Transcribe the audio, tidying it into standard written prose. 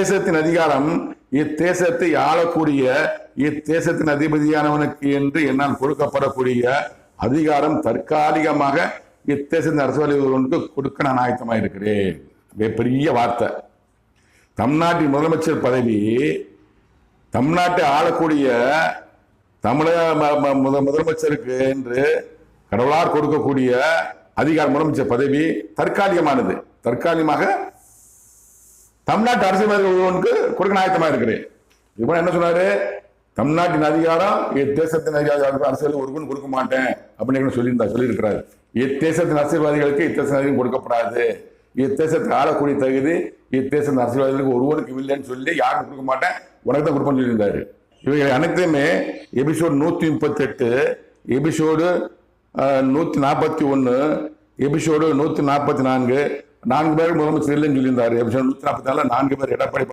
இத்தேசத்தின் அதிகாரம் இத்தேசத்தை ஆளக்கூடிய இத்தேசத்தின் அதிபதியானவனுக்கு என்று என்னால் கொடுக்கப்படக்கூடிய அதிகாரம் தற்காலிகமாக இத்தேசத்தின் அரசியலுக்கு கொடுக்க நான் ஆயத்தமாக இருக்கிறேன். பெரிய வார்த்தை. தமிழ்நாட்டின் முதலமைச்சர் பதவி, தமிழ்நாட்டை ஆளக்கூடிய தமிழக முதலமைச்சருக்கு என்று கடவுளார் கொடுக்கக்கூடிய அதிகார முதலமைச்சர் பதவி தற்காலிகமானது. தற்காலிகமாக தமிழ்நாட்டு அரசியல்வாதிகளுக்கு கொடுக்க ஆயத்தமா இருக்கிறேன். இப்போ என்ன சொன்னாரு? தமிழ்நாட்டின் அதிகாரம் இத்தேசத்தின் அரசியல் ஒருவன் கொடுக்க மாட்டேன் அப்படின்னு சொல்லியிருக்கிறாரு. இத்தேசத்தின் அரசியல்வாதிகளுக்கு இத்தேசத்தின் அதிகாரம் கொடுக்கப்படாது. இத்தேசத்தை ஆளக்கூடிய தகுதி இத்தேசத்தின் அரசியல்வாதிகளுக்கு ஒருவனுக்கு இல்லைன்னு சொல்லி யாரும் கொடுக்க மாட்டேன், உனக்கு தான் கொடுப்பேன்னு சொல்லியிருந்தாரு. இவைகள் அனைத்துமே எபிசோடு 138, எபிசோடு 141, எபிசோடு 144, 4 பேர் முதலமைச்சர் இல்லைன்னு சொல்லியிருந்தாரு. எபிசோடு 144 4 பேர் எடப்பாடி